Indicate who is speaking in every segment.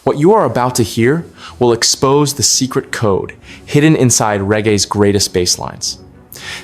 Speaker 1: What you are about to hear will expose the secret code hidden inside reggae's greatest bass lines.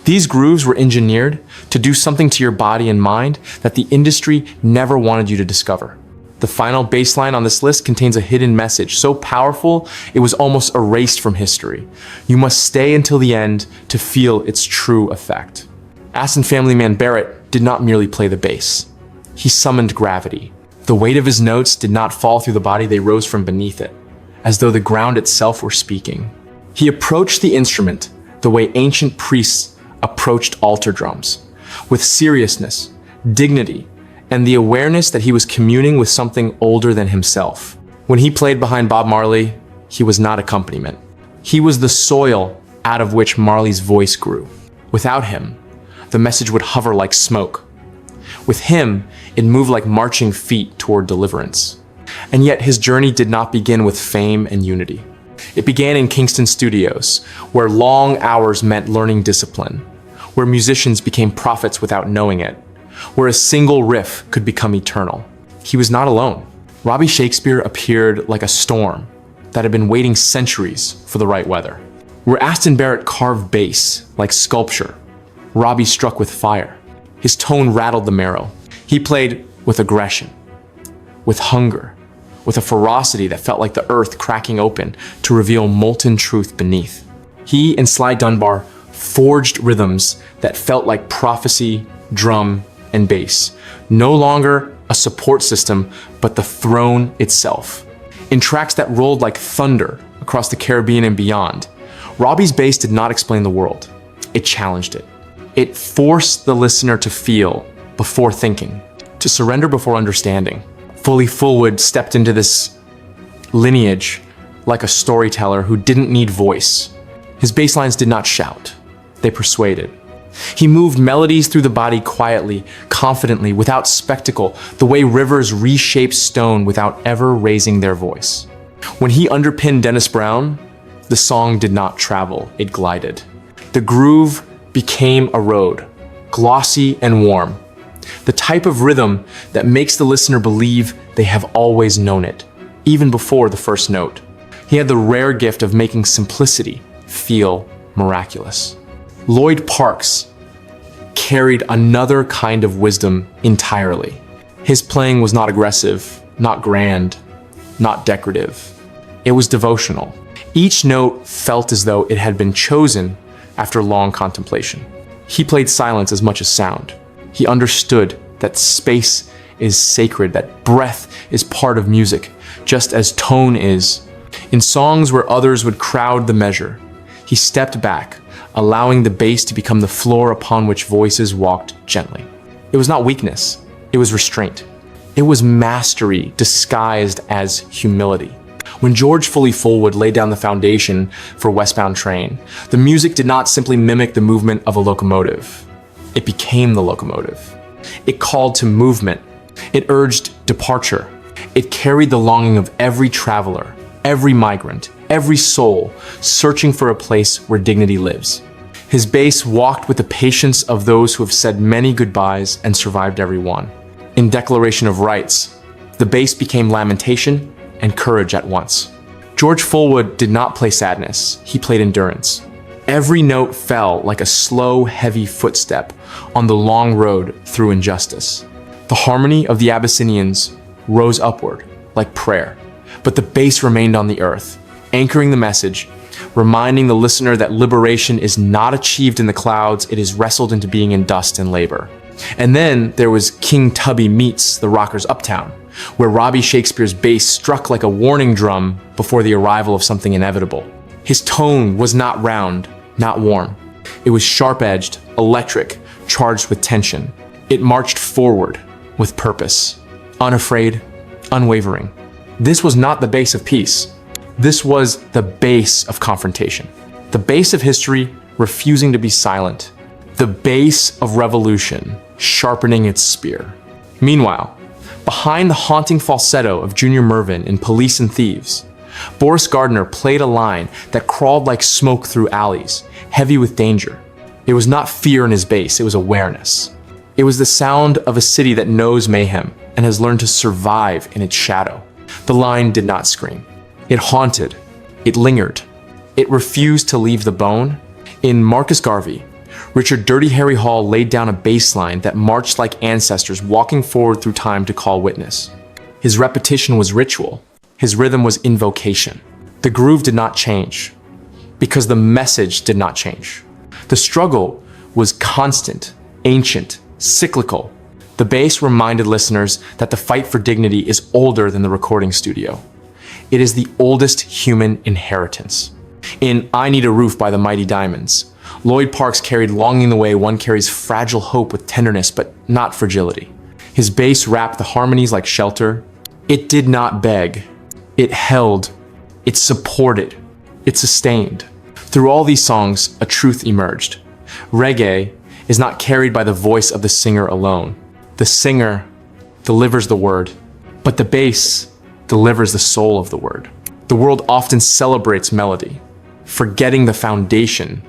Speaker 1: These grooves were engineered to do something to your body and mind that the industry never wanted you to discover. The final bass line on this list contains a hidden message so powerful it was almost erased from history. You must stay until the end to feel its true effect. Aston family man Barrett did not merely play the bass. He summoned gravity. The weight of his notes did not fall through the body, they rose from beneath it, as though the ground itself were speaking. He approached the instrument the way ancient priests approached altar drums, with seriousness, dignity, and the awareness that he was communing with something older than himself. When he played behind Bob Marley, he was not accompaniment. He was the soil out of which Marley's voice grew. Without him, the message would hover like smoke. With him, it moved like marching feet toward deliverance. And yet his journey did not begin with fame and unity. It began in Kingston studios, where long hours meant learning discipline, where musicians became prophets without knowing it, where a single riff could become eternal. He was not alone. Robbie Shakespeare appeared like a storm that had been waiting centuries for the right weather. Where Aston Barrett carved bass like sculpture, Robbie struck with fire. His tone rattled the marrow. He played with aggression, with hunger, with a ferocity that felt like the earth cracking open to reveal molten truth beneath. He and Sly Dunbar forged rhythms that felt like prophecy, drum, and bass. No longer a support system, but the throne itself. In tracks that rolled like thunder across the Caribbean and beyond, Robbie's bass did not explain the world. It challenged it. It forced the listener to feel before thinking, to surrender before understanding. Fully Fullwood stepped into this lineage like a storyteller who didn't need voice. His bass lines did not shout, they persuaded. He moved melodies through the body quietly, confidently, without spectacle, the way rivers reshape stone without ever raising their voice. When he underpinned Dennis Brown, the song did not travel, it glided. The groove became a road, glossy and warm. The type of rhythm that makes the listener believe they have always known it, even before the first note. He had the rare gift of making simplicity feel miraculous. Lloyd Parks carried another kind of wisdom entirely. His playing was not aggressive, not grand, not decorative. It was devotional. Each note felt as though it had been chosen after long contemplation. He played silence as much as sound. He understood that space is sacred, that breath is part of music, just as tone is. In songs where others would crowd the measure, he stepped back, allowing the bass to become the floor upon which voices walked gently. It was not weakness, it was restraint. It was mastery disguised as humility. When George Fully Fullwood laid down the foundation for Westbound Train, the music did not simply mimic the movement of a locomotive. It became the locomotive. It called to movement. It urged departure. It carried the longing of every traveler, every migrant, every soul searching for a place where dignity lives. His bass walked with the patience of those who have said many goodbyes and survived every one. In Declaration of Rights, the bass became lamentation and courage at once. George Fullwood did not play sadness, he played endurance. Every note fell like a slow, heavy footstep on the long road through injustice. The harmony of the Abyssinians rose upward like prayer, but the bass remained on the earth, anchoring the message, reminding the listener that liberation is not achieved in the clouds, it is wrestled into being in dust and labor. And then there was King Tubby Meets the Rockers Uptown, where Robbie Shakespeare's bass struck like a warning drum before the arrival of something inevitable. His tone was not round, not warm. It was sharp-edged, electric, charged with tension. It marched forward with purpose, unafraid, unwavering. This was not the bass of peace. This was the bass of confrontation. The bass of history refusing to be silent. The bass of revolution sharpening its spear. Meanwhile, behind the haunting falsetto of Junior Mervyn in Police and Thieves, Boris Gardner played a line that crawled like smoke through alleys, heavy with danger. It was not fear in his bass, it was awareness. It was the sound of a city that knows mayhem and has learned to survive in its shadow. The line did not scream. It haunted. It lingered. It refused to leave the bone. In Marcus Garvey, Richard Dirty Harry Hall laid down a bass line that marched like ancestors walking forward through time to call witness. His repetition was ritual. His rhythm was invocation. The groove did not change because the message did not change. The struggle was constant, ancient, cyclical. The bass reminded listeners that the fight for dignity is older than the recording studio. It is the oldest human inheritance. In I Need a Roof by the Mighty Diamonds, Lloyd Parks carried Longing the Way one carries fragile hope with tenderness, but not fragility. His bass wrapped the harmonies like shelter. It did not beg. It held. It supported. It sustained. Through all these songs, a truth emerged. Reggae is not carried by the voice of the singer alone. The singer delivers the word, but the bass delivers the soul of the word. The world often celebrates melody, forgetting the foundation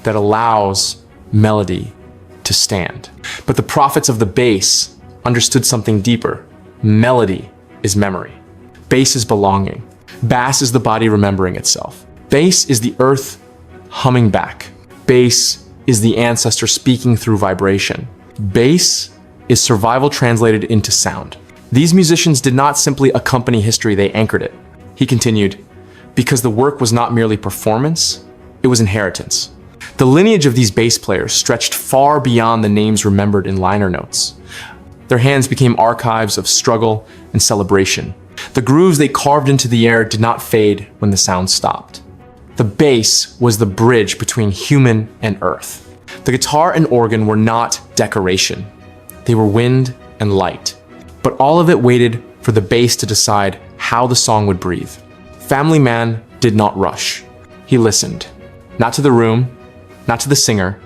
Speaker 1: that allows melody to stand. But the prophets of the bass understood something deeper. Melody is memory. Bass is belonging. Bass is the body remembering itself. Bass is the earth humming back. Bass is the ancestor speaking through vibration. Bass is survival translated into sound. These musicians did not simply accompany history, they anchored it. He continued, because the work was not merely performance, it was inheritance. The lineage of these bass players stretched far beyond the names remembered in liner notes. Their hands became archives of struggle and celebration. The grooves they carved into the air did not fade when the sound stopped. The bass was the bridge between human and earth. The guitar and organ were not decoration. They were wind and light. But all of it waited for the bass to decide how the song would breathe. Family Man did not rush. He listened, not to the room, not to the singer,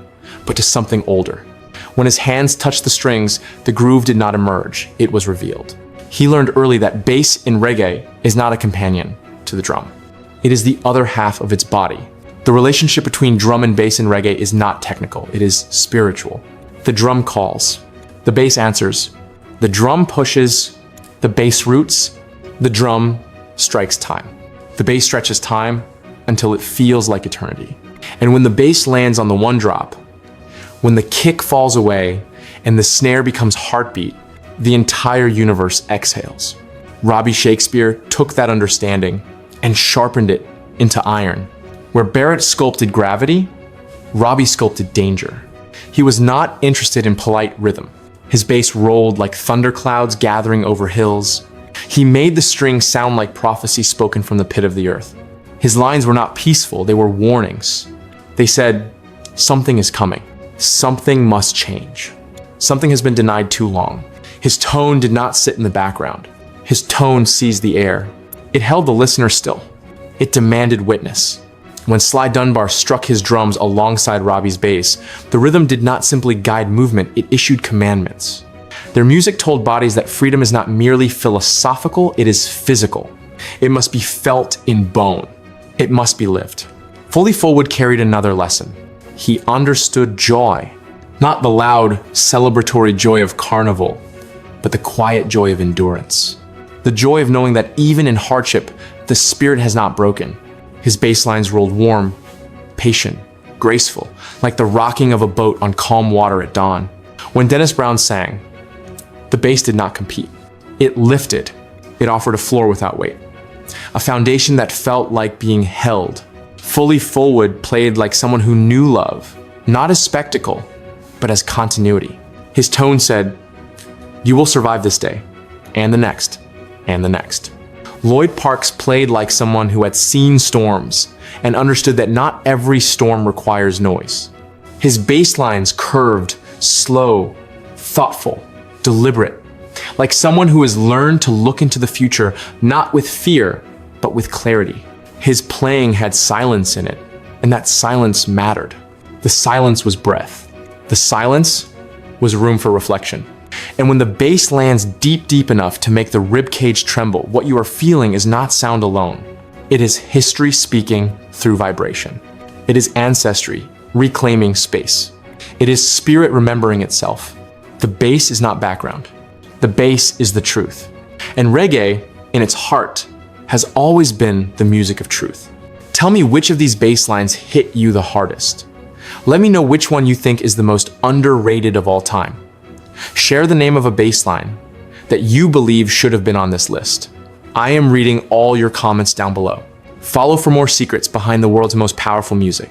Speaker 1: but to something older. When his hands touched the strings, the groove did not emerge, it was revealed. He learned early that bass in reggae is not a companion to the drum. It is the other half of its body. The relationship between drum and bass in reggae is not technical, it is spiritual. The drum calls, the bass answers. The drum pushes, the bass roots, the drum strikes time. The bass stretches time until it feels like eternity. And when the bass lands on the one drop, when the kick falls away and the snare becomes heartbeat, the entire universe exhales. Robbie Shakespeare took that understanding and sharpened it into iron. Where Barrett sculpted gravity, Robbie sculpted danger. He was not interested in polite rhythm. His bass rolled like thunderclouds gathering over hills. He made the strings sound like prophecy spoken from the pit of the earth. His lines were not peaceful, they were warnings. They said, something is coming. Something must change. Something has been denied too long. His tone did not sit in the background. His tone seized the air. It held the listener still. It demanded witness. When Sly Dunbar struck his drums alongside Robbie's bass, the rhythm did not simply guide movement, it issued commandments. Their music told bodies that freedom is not merely philosophical, it is physical. It must be felt in bone. It must be lived. Fully Fullwood carried another lesson. He understood joy, not the loud, celebratory joy of carnival, but the quiet joy of endurance. The joy of knowing that even in hardship, the spirit has not broken. His bass lines rolled warm, patient, graceful, like the rocking of a boat on calm water at dawn. When Dennis Brown sang, the bass did not compete. It lifted. It offered a floor without weight. A foundation that felt like being held. Fully Fullwood played like someone who knew love, not as spectacle, but as continuity. His tone said, you will survive this day, and the next, and the next. Lloyd Parks played like someone who had seen storms and understood that not every storm requires noise. His bass lines curved, slow, thoughtful, deliberate, like someone who has learned to look into the future not with fear, but with clarity. His playing had silence in it, and that silence mattered. The silence was breath. The silence was room for reflection. And when the bass lands deep enough to make the ribcage tremble, what you are feeling is not sound alone. It is history speaking through vibration. It is ancestry reclaiming space. It is spirit remembering itself. The bass is not background. The bass is the truth. And reggae in its heart, has always been the music of truth. Tell me which of these bass lines hit you the hardest. Let me know which one you think is the most underrated of all time. Share the name of a bass line that you believe should have been on this list. I am reading all your comments down below. Follow for more secrets behind the world's most powerful music.